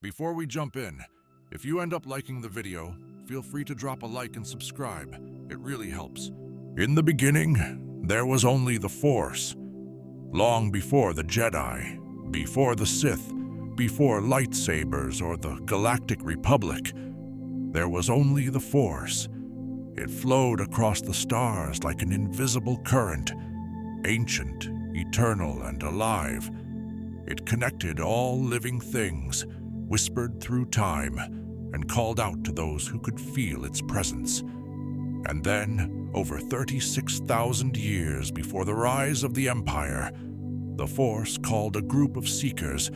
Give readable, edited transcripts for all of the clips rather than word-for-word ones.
Before we jump in, if you end up liking the video, feel free to drop a like and subscribe. It really helps. In the beginning, there was only the Force. Long before the Jedi, before the Sith, before lightsabers or the Galactic Republic, there was only the Force. It flowed across the stars like an invisible current, ancient, eternal, and alive. It connected all living things, whispered through time, and called out to those who could feel its presence. And then, over 36,000 years before the rise of the Empire, the Force called a group of seekers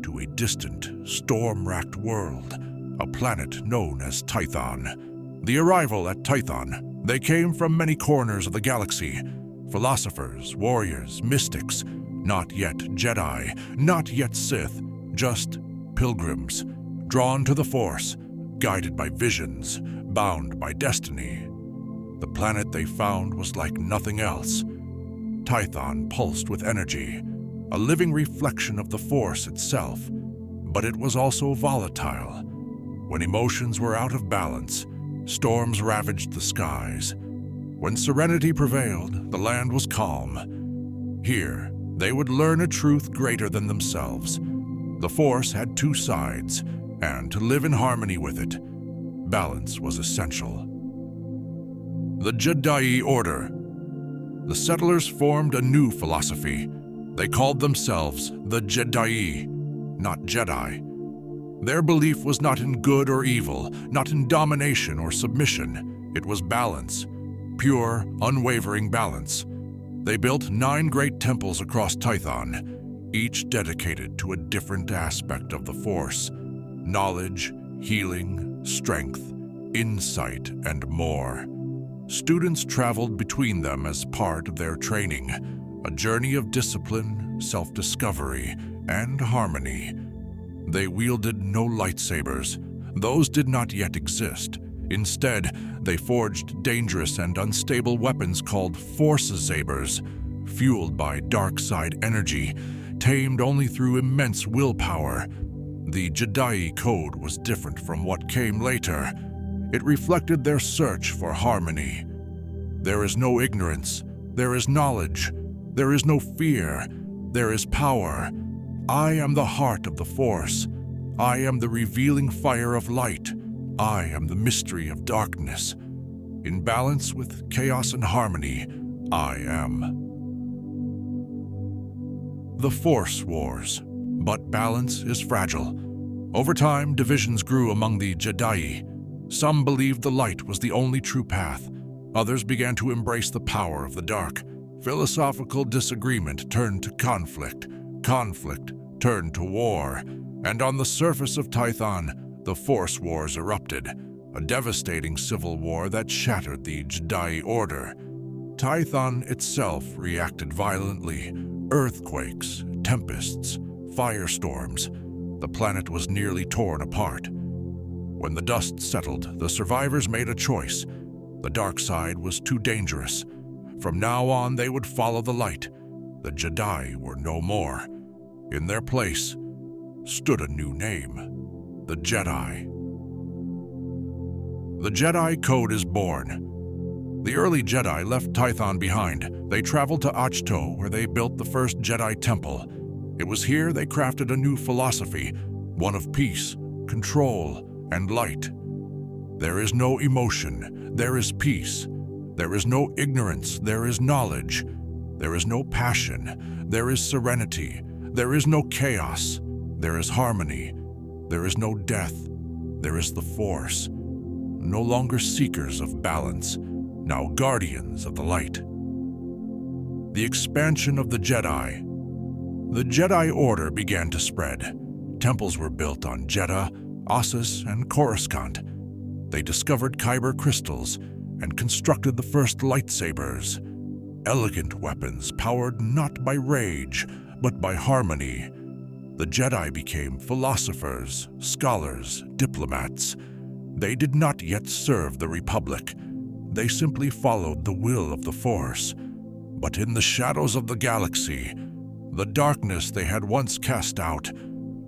to a distant, storm-racked world, a planet known as Tython. The arrival at Tython, they came from many corners of the galaxy. Philosophers, warriors, mystics, not yet Jedi, not yet Sith, just pilgrims, drawn to the Force, guided by visions, bound by destiny. The planet they found was like nothing else. Tython pulsed with energy, a living reflection of the Force itself, but it was also volatile. When emotions were out of balance, storms ravaged the skies. When serenity prevailed, the land was calm. Here, they would learn a truth greater than themselves. The Force had two sides, and to live in harmony with it, balance was essential. The Jedi Order. The settlers formed a new philosophy. They called themselves the Jedi, not Jedi. Their belief was not in good or evil, not in domination or submission. It was balance, pure, unwavering balance. They built 9 great temples across Tython, each dedicated to a different aspect of the Force: knowledge, healing, strength, insight, and more. Students traveled between them as part of their training, a journey of discipline, self-discovery, and harmony. They wielded no lightsabers. Those did not yet exist. Instead, they forged dangerous and unstable weapons called Force sabers, fueled by dark side energy, tamed only through immense willpower. The Jedi Code was different from what came later. It reflected their search for harmony. There is no ignorance. There is knowledge. There is no fear. There is power. I am the heart of the Force. I am the revealing fire of light. I am the mystery of darkness. In balance with chaos and harmony, I am. The Force Wars. But balance is fragile. Over time, divisions grew among the Jedi. Some believed the light was the only true path. Others began to embrace the power of the dark. Philosophical disagreement turned to conflict. Conflict turned to war. And on the surface of Tython, the Force Wars erupted, a devastating civil war that shattered the Jedi Order. Tython itself reacted violently. Earthquakes, tempests, firestorms. The planet was nearly torn apart. When the dust settled, the survivors made a choice. The dark side was too dangerous. From now on, they would follow the light. The Jedi were no more. In their place stood a new name: the Jedi. The Jedi Code is born. The early Jedi left Tython behind. They traveled to Ahch-To, where they built the first Jedi Temple. It was here they crafted a new philosophy, one of peace, control, and light. There is no emotion, there is peace. There is no ignorance, there is knowledge. There is no passion, there is serenity. There is no chaos, there is harmony. There is no death, there is the Force. No longer seekers of balance, now guardians of the light. The expansion of the Jedi. The Jedi Order began to spread. Temples were built on Jedha, Ossus, and Coruscant. They discovered kyber crystals and constructed the first lightsabers, elegant weapons powered not by rage, but by harmony. The Jedi became philosophers, scholars, diplomats. They did not yet serve the Republic. They simply followed the will of the Force. But in the shadows of the galaxy, the darkness they had once cast out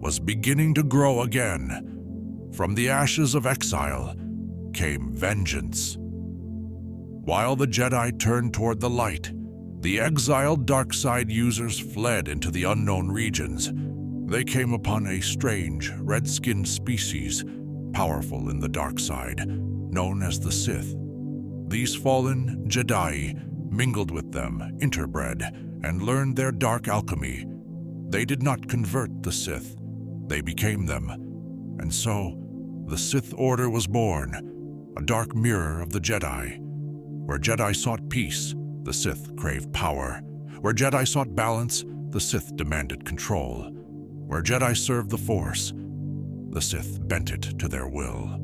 was beginning to grow again. From the ashes of exile came vengeance. While the Jedi turned toward the light, the exiled dark side users fled into the unknown regions. They came upon a strange, red-skinned species, powerful in the dark side, known as the Sith. These fallen Jedi mingled with them, interbred, and learned their dark alchemy. They did not convert the Sith, they became them. And so, the Sith Order was born, a dark mirror of the Jedi. Where Jedi sought peace, the Sith craved power. Where Jedi sought balance, the Sith demanded control. Where Jedi served the Force, the Sith bent it to their will.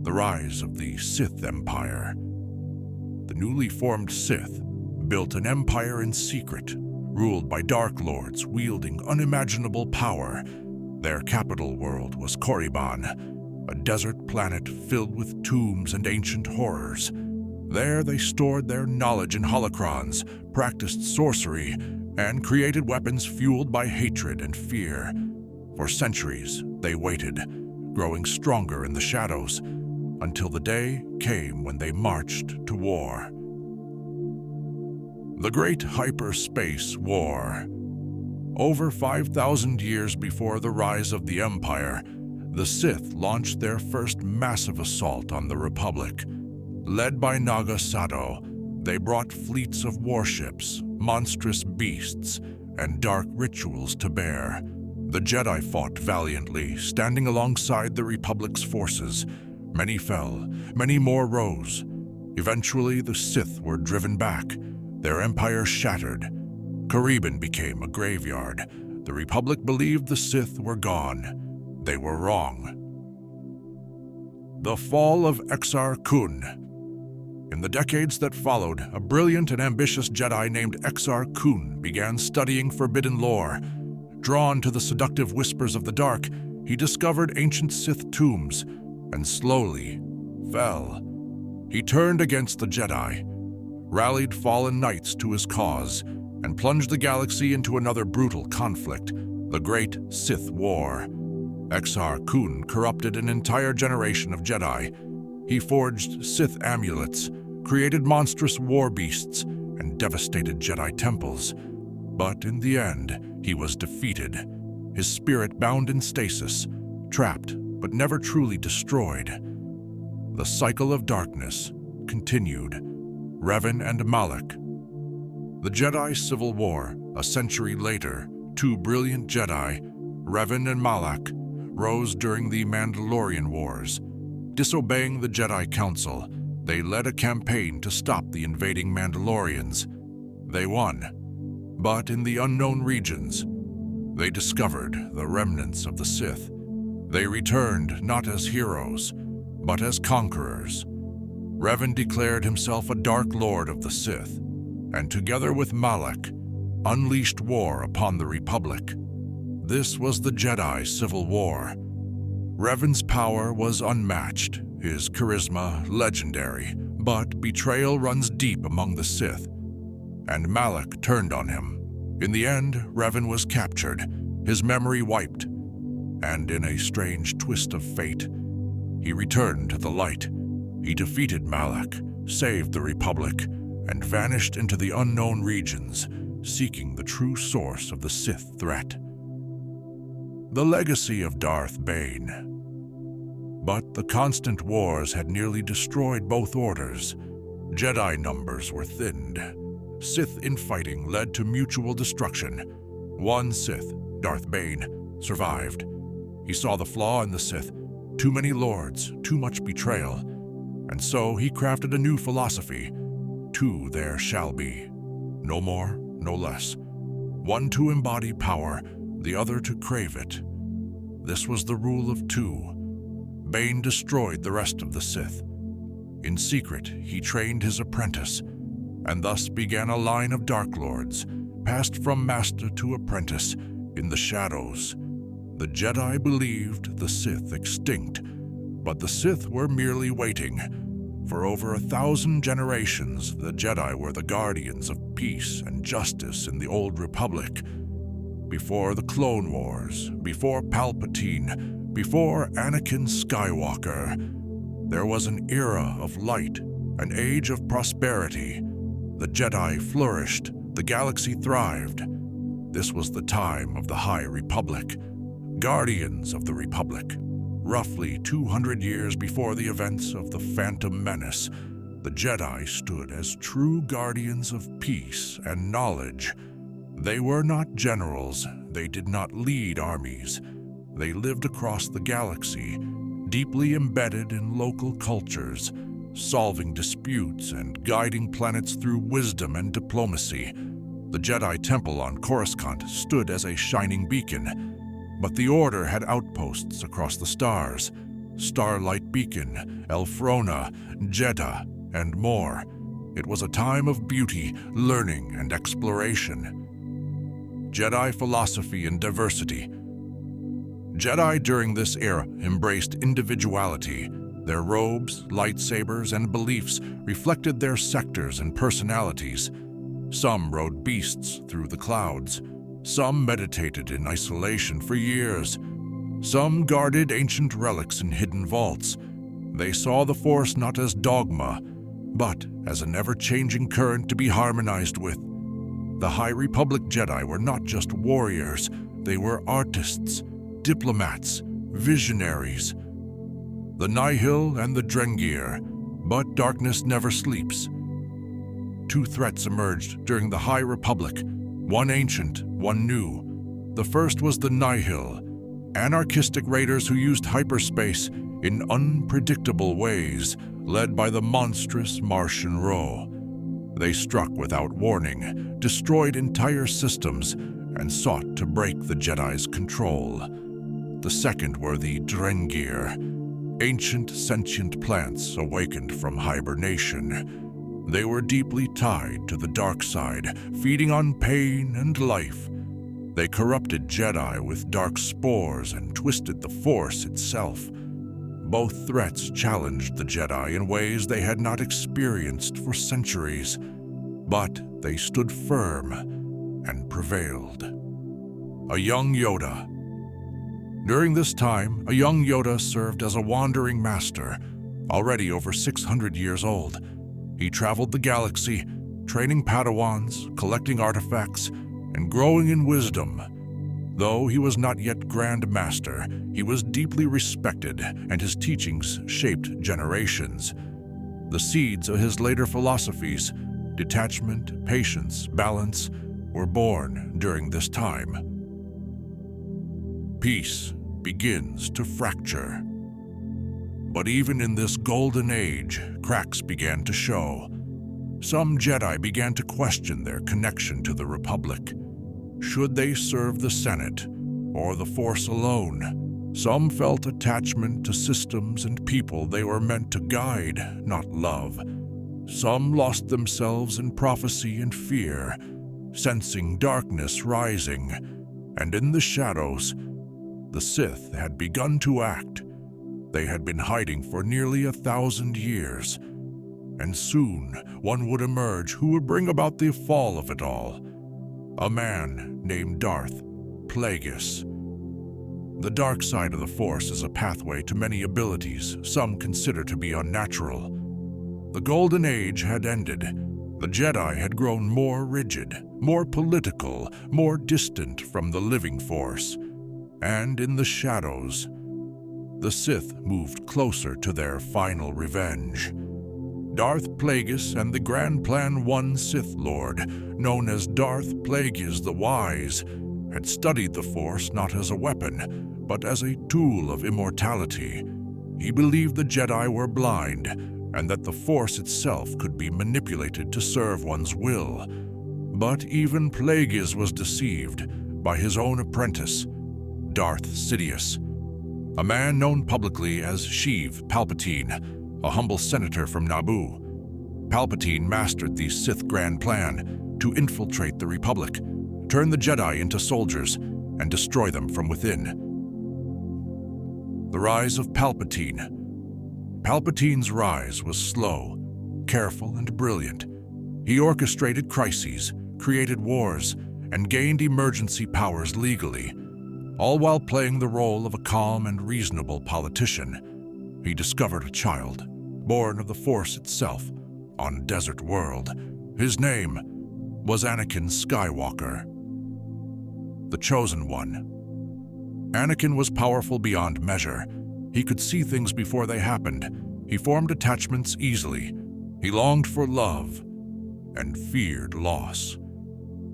The rise of the Sith Empire. The newly formed Sith built an empire in secret, ruled by Dark Lords wielding unimaginable power. Their capital world was Korriban, a desert planet filled with tombs and ancient horrors. There they stored their knowledge in holocrons, practiced sorcery, and created weapons fueled by hatred and fear. For centuries, they waited, growing stronger in the shadows, until the day came when they marched to war. The Great Hyperspace War. Over 5,000 years before the rise of the Empire, the Sith launched their first massive assault on the Republic. Led by Naga Sato, they brought fleets of warships, monstrous beasts, and dark rituals to bear. The Jedi fought valiantly, standing alongside the Republic's forces. Many fell, many more rose. Eventually, the Sith were driven back, their empire shattered. Korriban became a graveyard. The Republic believed the Sith were gone. They were wrong. The fall of Exar Kun. In the decades that followed, a brilliant and ambitious Jedi named Exar Kun began studying forbidden lore. Drawn to the seductive whispers of the dark, he discovered ancient Sith tombs and slowly fell. He turned against the Jedi, rallied fallen knights to his cause, and plunged the galaxy into another brutal conflict, the Great Sith War. Exar Kun corrupted an entire generation of Jedi. He forged Sith amulets, created monstrous war beasts, and devastated Jedi temples. But in the end, he was defeated, his spirit bound in stasis, trapped but never truly destroyed. The cycle of darkness continued. Revan and Malak. The Jedi Civil War. A century later, two brilliant Jedi, Revan and Malak, rose during the Mandalorian Wars. Disobeying the Jedi Council, they led a campaign to stop the invading Mandalorians. They won, but in the unknown regions, they discovered the remnants of the Sith. They returned not as heroes, but as conquerors. Revan declared himself a Dark Lord of the Sith, and together with Malak, unleashed war upon the Republic. This was the Jedi Civil War. Revan's power was unmatched, his charisma legendary, but betrayal runs deep among the Sith, and Malak turned on him. In the end, Revan was captured, his memory wiped, and in a strange twist of fate, he returned to the light. He defeated Malak, saved the Republic, and vanished into the unknown regions, seeking the true source of the Sith threat. The legacy of Darth Bane. But the constant wars had nearly destroyed both orders. Jedi numbers were thinned. Sith infighting led to mutual destruction. One Sith, Darth Bane, survived. He saw the flaw in the Sith: too many lords, too much betrayal. And so he crafted a new philosophy: two there shall be. No more, no less. One to embody power, the other to crave it. This was the rule of two. Bane destroyed the rest of the Sith. In secret, he trained his apprentice, and thus began a line of Dark Lords, passed from master to apprentice in the shadows. The Jedi believed the Sith extinct, but the Sith were merely waiting. For over 1,000 generations, the Jedi were the guardians of peace and justice in the Old Republic. before the Clone Wars, before Palpatine, before Anakin Skywalker. There was an era of light, an age of prosperity. The Jedi flourished, the galaxy thrived. This was the time of the High Republic, guardians of the Republic. Roughly 200 years before the events of the Phantom Menace, the Jedi stood as true guardians of peace and knowledge. They were not generals, they did not lead armies. They lived across the galaxy, deeply embedded in local cultures, solving disputes and guiding planets through wisdom and diplomacy. The Jedi Temple on Coruscant stood as a shining beacon, but the Order had outposts across the stars: Starlight Beacon, Elfrona, Jeddah, and more. It was a time of beauty, learning, and exploration. Jedi philosophy and diversity. Jedi during this era embraced individuality. Their robes, lightsabers, and beliefs reflected their sectors and personalities. Some rode beasts through the clouds. Some meditated in isolation for years. Some guarded ancient relics in hidden vaults. They saw the Force not as dogma, but as an ever-changing current to be harmonized with. The High Republic Jedi were not just warriors, they were artists, diplomats, visionaries. The Nihil and the Drengir, but darkness never sleeps. Two threats emerged during the High Republic, one ancient, one new. The first was the Nihil, anarchistic raiders who used hyperspace in unpredictable ways, led by the monstrous Martian Row. They struck without warning, destroyed entire systems, and sought to break the Jedi's control. The second were the Drengir, ancient sentient plants awakened from hibernation. They were deeply tied to the dark side, feeding on pain and life. They corrupted Jedi with dark spores and twisted the Force itself. Both threats challenged the Jedi in ways they had not experienced for centuries, but they stood firm and prevailed. A young Yoda. During this time, a young Yoda served as a wandering master, already over 600 years old. He traveled the galaxy, training Padawans, collecting artifacts, and growing in wisdom. Though he was not yet Grand Master, he was deeply respected, and his teachings shaped generations. The seeds of his later philosophies, detachment, patience, balance, were born during this time. Peace begins to fracture. But even in this golden age, cracks began to show. Some Jedi began to question their connection to the Republic. Should they serve the Senate or the Force alone? Some felt attachment to systems and people they were meant to guide, not love. Some lost themselves in prophecy and fear, sensing darkness rising. And in the shadows, the Sith had begun to act. They had been hiding for nearly 1,000 years, and soon one would emerge who would bring about the fall of it all. A man named Darth Plagueis. The dark side of the Force is a pathway to many abilities some consider to be unnatural. The Golden Age had ended. The Jedi had grown more rigid, more political, more distant from the living Force. And in the shadows, the Sith moved closer to their final revenge. Darth Plagueis and the Grand Plan One Sith Lord, known as Darth Plagueis the Wise, had studied the Force not as a weapon, but as a tool of immortality. He believed the Jedi were blind, and that the Force itself could be manipulated to serve one's will. But even Plagueis was deceived by his own apprentice, Darth Sidious, a man known publicly as Sheev Palpatine, a humble senator from Naboo. Palpatine mastered the Sith Grand Plan to infiltrate the Republic, turn the Jedi into soldiers, and destroy them from within. The rise of Palpatine. Palpatine's rise was slow, careful, and brilliant. He orchestrated crises, created wars, and gained emergency powers legally, all while playing the role of a calm and reasonable politician. He discovered a child, born of the Force itself, on a desert world. His name was Anakin Skywalker, the Chosen One. Anakin was powerful beyond measure. He could see things before they happened. He formed attachments easily. He longed for love and feared loss.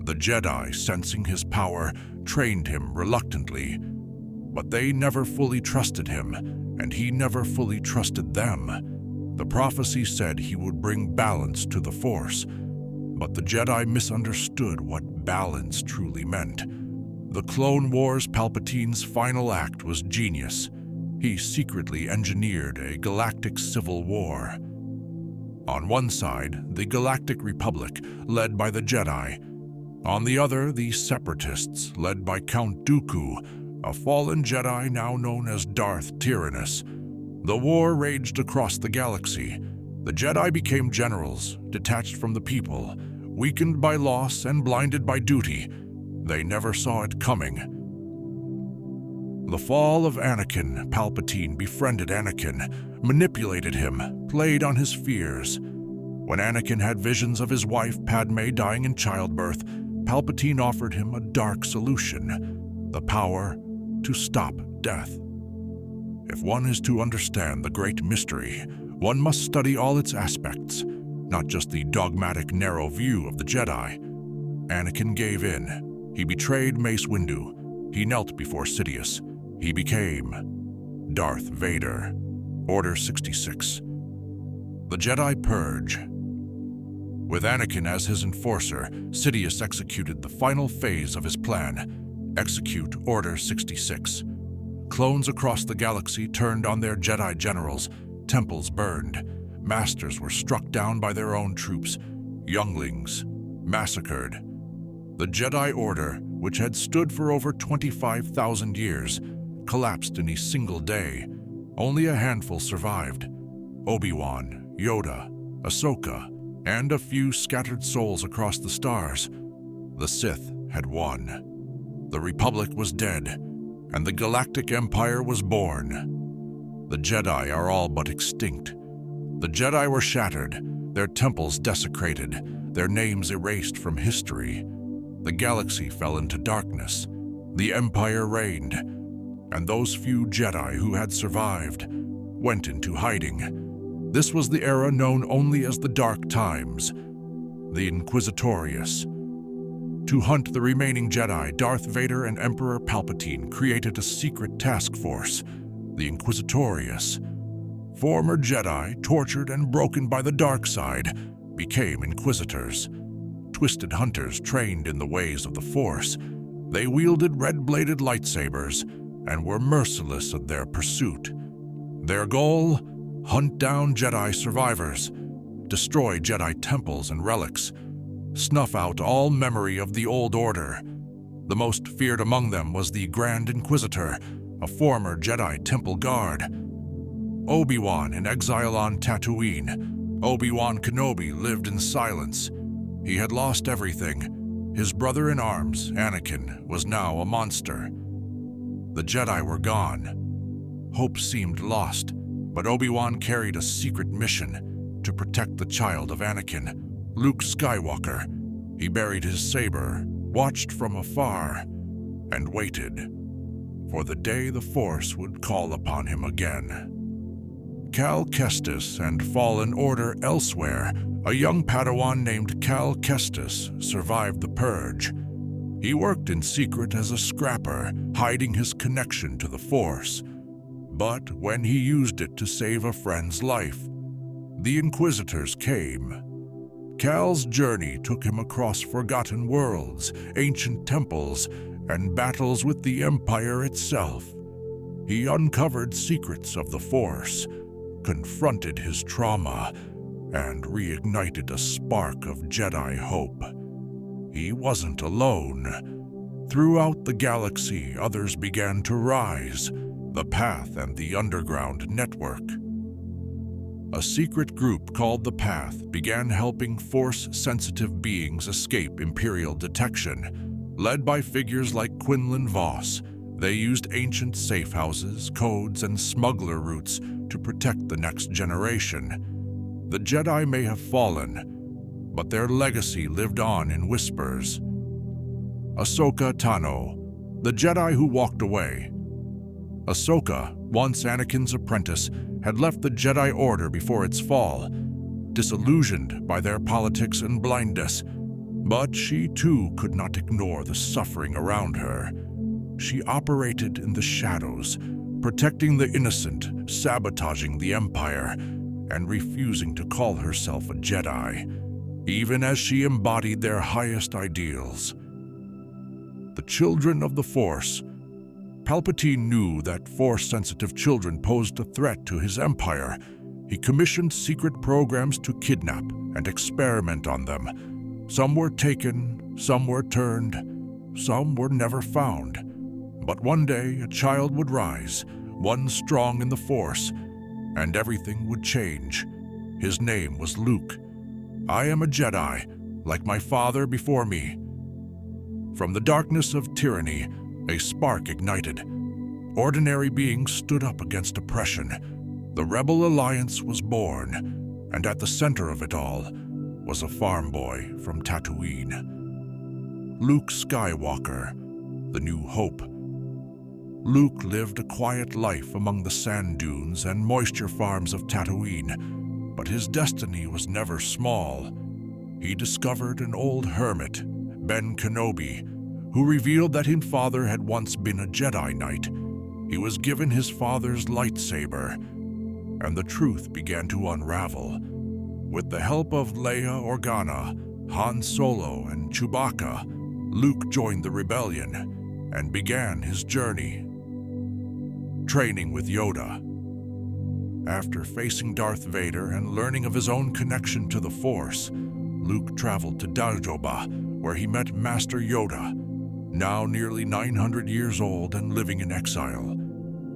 The Jedi, sensing his power, trained him reluctantly, but they never fully trusted him, and he never fully trusted them. The prophecy said he would bring balance to the Force, but the Jedi misunderstood what balance truly meant. The Clone Wars Palpatine's final act was genius. He secretly engineered a galactic civil war. On one side, the Galactic Republic, led by the Jedi. On the other, the Separatists, led by Count Dooku, a fallen Jedi now known as Darth Tyrannus. The war raged across the galaxy. The Jedi became generals, detached from the people, weakened by loss and blinded by duty. They never saw it coming. The fall of Anakin. Palpatine befriended Anakin, manipulated him, played on his fears. When Anakin had visions of his wife Padme dying in childbirth, Palpatine offered him a dark solution: the power to stop death. If one is to understand the great mystery, one must study all its aspects, not just the dogmatic, narrow view of the Jedi. Anakin gave in. He betrayed Mace Windu. He knelt before Sidious. He became Darth Vader. Order 66. The Jedi Purge. With Anakin as his enforcer, Sidious executed the final phase of his plan: execute Order 66. Clones across the galaxy turned on their Jedi generals. Temples burned. Masters were struck down by their own troops. Younglings massacred. The Jedi Order, which had stood for over 25,000 years, collapsed in a single day. Only a handful survived: Obi-Wan, Yoda, Ahsoka, and a few scattered souls across the stars. The Sith had won. The Republic was dead, and the Galactic Empire was born. The Jedi are all but extinct. The Jedi were shattered, their temples desecrated, their names erased from history. The galaxy fell into darkness. The Empire reigned, and those few Jedi who had survived went into hiding. This was the era known only as the Dark Times, the Inquisitorius. To hunt the remaining Jedi, Darth Vader and Emperor Palpatine created a secret task force, the Inquisitorius. Former Jedi, tortured and broken by the dark side, became Inquisitors. Twisted hunters trained in the ways of the Force. They wielded red-bladed lightsabers and were merciless at their pursuit. Their goal? Hunt down Jedi survivors, destroy Jedi temples and relics, snuff out all memory of the Old Order. The most feared among them was the Grand Inquisitor, a former Jedi Temple guard. Obi-Wan in exile on Tatooine. Obi-Wan Kenobi lived in silence. He had lost everything. His brother-in-arms, Anakin, was now a monster. The Jedi were gone. Hope seemed lost, but Obi-Wan carried a secret mission: to protect the child of Anakin, Luke Skywalker. He buried his saber, watched from afar, and waited for the day the Force would call upon him again. Cal Kestis and Fallen Order elsewhere. A young Padawan named Cal Kestis survived the Purge. He worked in secret as a scrapper, hiding his connection to the Force. But when he used it to save a friend's life, the Inquisitors came. Cal's journey took him across forgotten worlds, ancient temples, and battles with the Empire itself. He uncovered secrets of the Force, confronted his trauma, and reignited a spark of Jedi hope. He wasn't alone. Throughout the galaxy, others began to rise: the Path and the Underground Network. A secret group called the Path began helping Force-sensitive beings escape Imperial detection. Led by figures like Quinlan Voss, they used ancient safe houses, codes, and smuggler routes to protect the next generation. The Jedi may have fallen, but their legacy lived on in whispers. Ahsoka Tano, the Jedi who walked away. Ahsoka, once Anakin's apprentice, had left the Jedi Order before its fall, disillusioned by their politics and blindness. But she too could not ignore the suffering around her. She operated in the shadows, protecting the innocent, sabotaging the Empire, and refusing to call herself a Jedi, even as she embodied their highest ideals. The children of the Force. Palpatine knew that Force-sensitive children posed a threat to his empire. He commissioned secret programs to kidnap and experiment on them. Some were taken, some were turned, some were never found. But one day a child would rise, one strong in the Force, and everything would change. His name was Luke. I am a Jedi, like my father before me. From the darkness of tyranny, a spark ignited. Ordinary beings stood up against oppression. The Rebel Alliance was born, and at the center of it all was a farm boy from Tatooine. Luke Skywalker, the New Hope. Luke lived a quiet life among the sand dunes and moisture farms of Tatooine, but his destiny was never small. He discovered an old hermit, Ben Kenobi, who revealed that his father had once been a Jedi Knight. He was given his father's lightsaber, and the truth began to unravel. With the help of Leia Organa, Han Solo, and Chewbacca, Luke joined the rebellion and began his journey. Training with Yoda. After facing Darth Vader and learning of his own connection to the Force, Luke traveled to Dagobah, where he met Master Yoda, now nearly 900 years old and living in exile.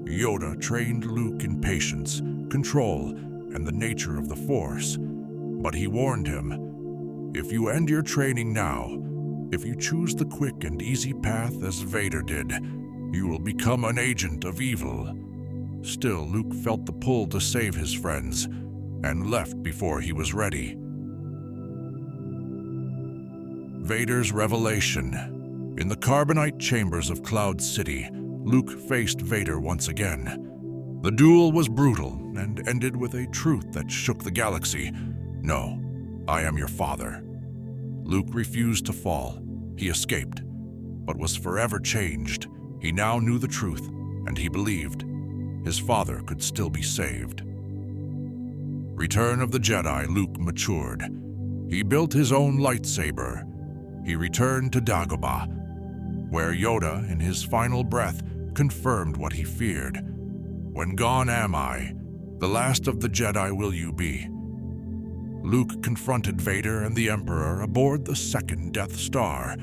Yoda trained Luke in patience, control, and the nature of the Force. But he warned him, if you end your training now, if you choose the quick and easy path as Vader did, you will become an agent of evil. Still, Luke felt the pull to save his friends and left before he was ready. Vader's revelation. In the carbonite chambers of Cloud City, Luke faced Vader once again. The duel was brutal and ended with a truth that shook the galaxy. No, I am your father. Luke refused to fall. He escaped, but was forever changed. He now knew the truth, and he believed his father could still be saved. Return of the Jedi, Luke matured. He built his own lightsaber. He returned to Dagobah, where Yoda, in his final breath, confirmed what he feared. When gone am I, the last of the Jedi will you be. Luke confronted Vader and the Emperor aboard the second Death Star.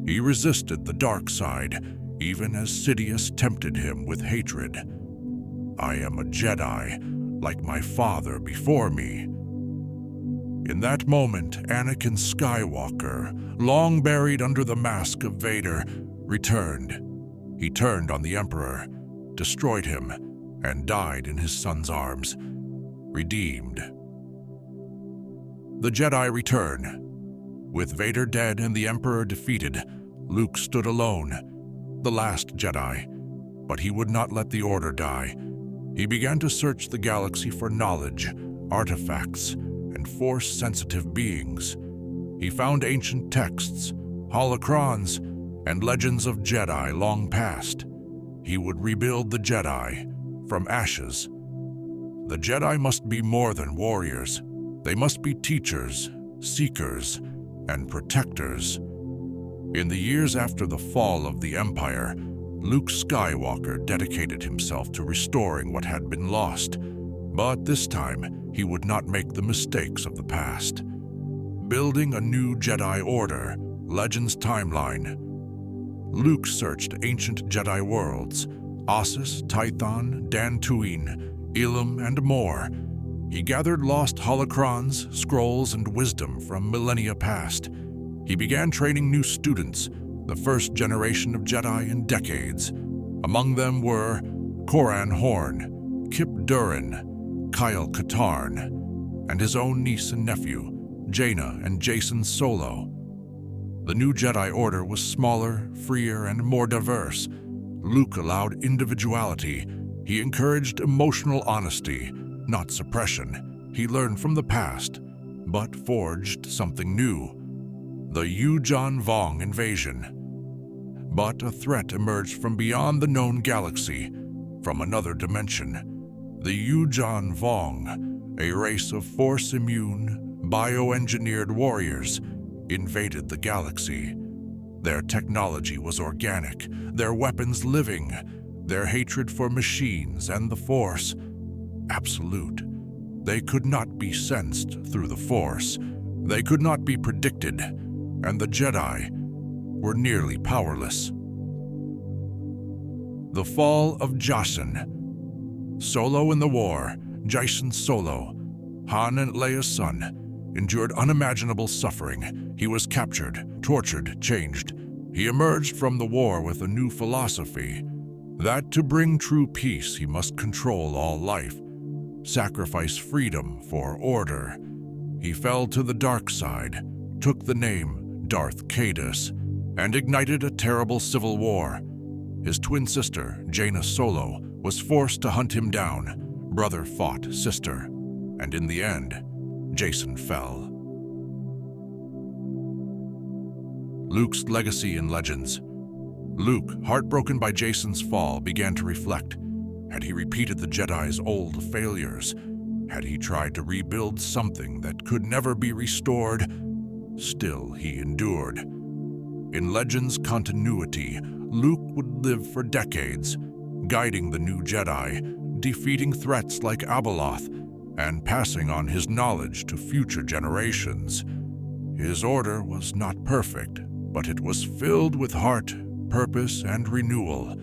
He resisted the dark side, even as Sidious tempted him with hatred. I am a Jedi, like my father before me. In that moment, Anakin Skywalker, long buried under the mask of Vader, returned. He turned on the Emperor, destroyed him, and died in his son's arms, redeemed. The Jedi return. With Vader dead and the Emperor defeated, Luke stood alone, the last Jedi. But he would not let the Order die. He began to search the galaxy for knowledge, artifacts, and Force-sensitive beings. He found ancient texts, holocrons, and legends of Jedi long past. He would rebuild the Jedi from ashes. The Jedi must be more than warriors. They must be teachers, seekers, and protectors. In the years after the fall of the Empire, Luke Skywalker dedicated himself to restoring what had been lost. But this time, he would not make the mistakes of the past. Building a new Jedi Order, Legends timeline. Luke searched ancient Jedi worlds, Ossus, Tython, Dantooine, Ilum, and more. He gathered lost holocrons, scrolls, and wisdom from millennia past. He began training new students, the first generation of Jedi in decades. Among them were Koran Horn, Kip Durin, Kyle Katarn, and his own niece and nephew, Jaina and Jason Solo. The new Jedi Order was smaller, freer, and more diverse. Luke allowed individuality. He encouraged emotional honesty, not suppression. He learned from the past, but forged something new: the Yuuzhan Vong invasion. But a threat emerged from beyond the known galaxy, from another dimension. The Yuuzhan Vong, a race of Force-immune, bioengineered warriors, invaded the galaxy. Their technology was organic, their weapons living, their hatred for machines and the Force absolute. They could not be sensed through the Force. They could not be predicted, and the Jedi were nearly powerless. The fall of Jacen. Solo in the war, Jacen Solo, Han and Leia's son, endured unimaginable suffering. He was captured, tortured, changed. He emerged from the war with a new philosophy: that to bring true peace he must control all life, sacrifice freedom for order. He fell to the dark side, took the name Darth Caedus, and ignited a terrible civil war. His twin sister, Jaina Solo, was forced to hunt him down. Brother fought sister, and in the end, Jacen fell. Luke's legacy in Legends. Luke, heartbroken by Jacen's fall, began to reflect. Had he repeated the Jedi's old failures? Had he tried to rebuild something that could never be restored? Still, he endured. In Legends continuity, Luke would live for decades, guiding the new Jedi, defeating threats like Abeloth, and passing on his knowledge to future generations. His order was not perfect, but it was filled with heart, purpose, and renewal.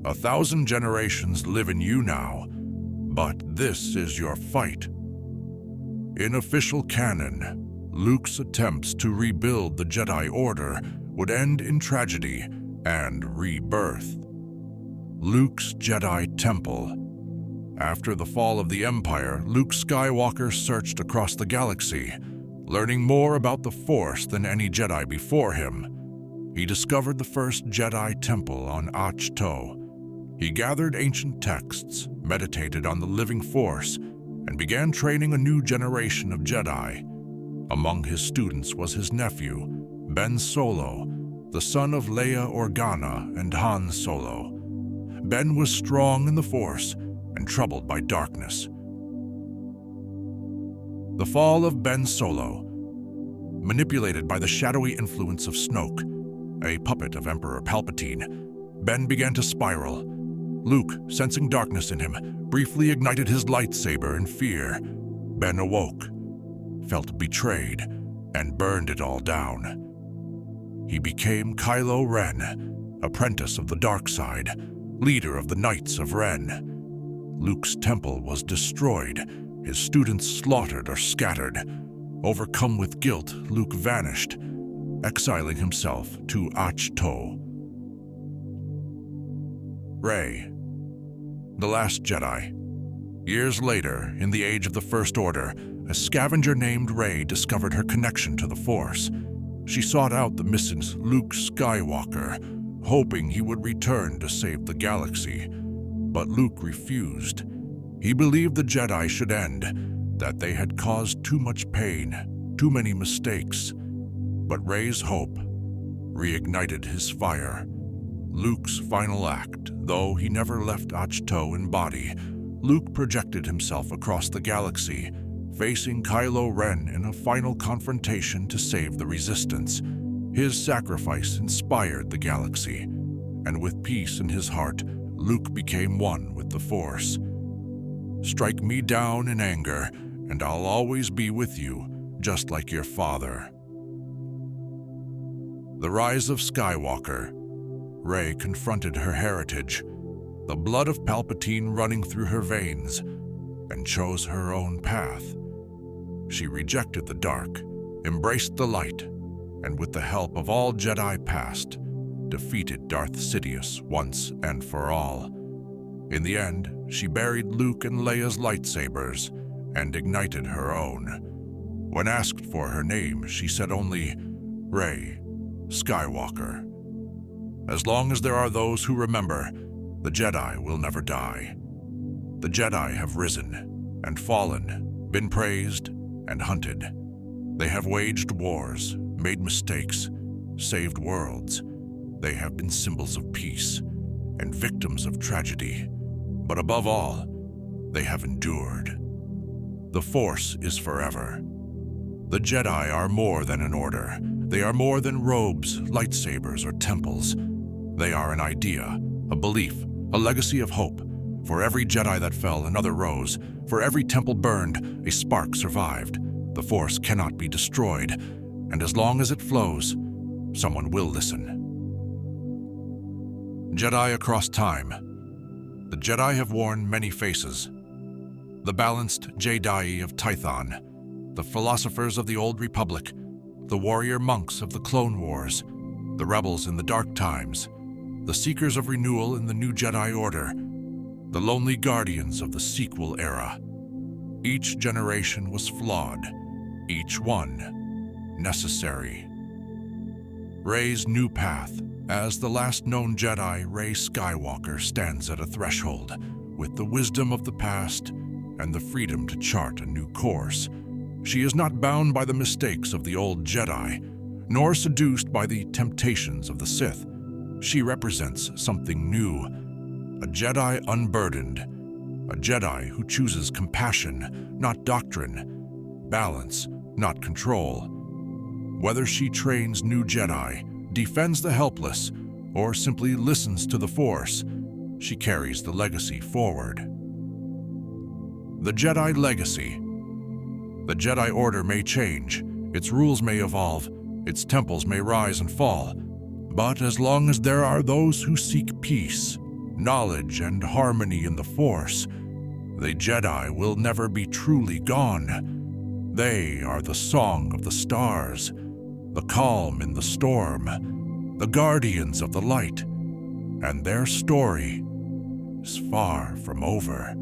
1,000 generations live in you now, but this is your fight. In official canon, Luke's attempts to rebuild the Jedi Order would end in tragedy and rebirth. Luke's Jedi Temple. After the fall of the Empire, Luke Skywalker searched across the galaxy, learning more about the Force than any Jedi before him. He discovered the first Jedi Temple on Ahch-To. He gathered ancient texts, meditated on the living Force, and began training a new generation of Jedi. Among his students was his nephew, Ben Solo, the son of Leia Organa and Han Solo. Ben was strong in the Force and troubled by darkness. The fall of Ben Solo. Manipulated by the shadowy influence of Snoke, a puppet of Emperor Palpatine, Ben began to spiral. Luke, sensing darkness in him, briefly ignited his lightsaber in fear. Ben awoke, felt betrayed, and burned it all down. He became Kylo Ren, apprentice of the dark side, leader of the Knights of Ren. Luke's temple was destroyed, his students slaughtered or scattered. Overcome with guilt, Luke vanished, exiling himself to Ahch-To. Rey, the Last Jedi. Years later, in the age of the First Order, a scavenger named Rey discovered her connection to the Force. She sought out the missing Luke Skywalker, hoping he would return to save the galaxy. But Luke refused. He believed the Jedi should end, that they had caused too much pain, too many mistakes. But Rey's hope reignited his fire. Luke's final act, though he never left Ahch-To in body, Luke projected himself across the galaxy, facing Kylo Ren in a final confrontation to save the Resistance. His sacrifice inspired the galaxy, and with peace in his heart, Luke became one with the Force. Strike me down in anger, and I'll always be with you, just like your father. The Rise of Skywalker. Rey confronted her heritage, the blood of Palpatine running through her veins, and chose her own path. She rejected the dark, embraced the light, and with the help of all Jedi past, defeated Darth Sidious once and for all. In the end, she buried Luke and Leia's lightsabers and ignited her own. When asked for her name, she said only, Rey Skywalker. As long as there are those who remember, the Jedi will never die. The Jedi have risen and fallen, been praised and hunted. They have waged wars, made mistakes, saved worlds. They have been symbols of peace and victims of tragedy. But above all, they have endured. The Force is forever. The Jedi are more than an order. They are more than robes, lightsabers, or temples. They are an idea, a belief, a legacy of hope. For every Jedi that fell, another rose. For every temple burned, a spark survived. The Force cannot be destroyed, and as long as it flows, someone will listen. Jedi across time. The Jedi have worn many faces. The balanced Jedi of Tython, the philosophers of the Old Republic, the warrior monks of the Clone Wars, the rebels in the Dark Times, the seekers of renewal in the New Jedi Order, the lonely guardians of the sequel era. Each generation was flawed, each one necessary. Rey's new path. As the last known Jedi, Rey Skywalker stands at a threshold, with the wisdom of the past and the freedom to chart a new course. She is not bound by the mistakes of the old Jedi, nor seduced by the temptations of the Sith. She represents something new, a Jedi unburdened, a Jedi who chooses compassion, not doctrine, balance, not control. Whether she trains new Jedi, defends the helpless, or simply listens to the Force, she carries the legacy forward. The Jedi legacy. The Jedi Order may change, its rules may evolve, its temples may rise and fall, but as long as there are those who seek peace, knowledge, and harmony in the Force, the Jedi will never be truly gone. They are the song of the stars, the calm in the storm, the guardians of the light, and their story is far from over.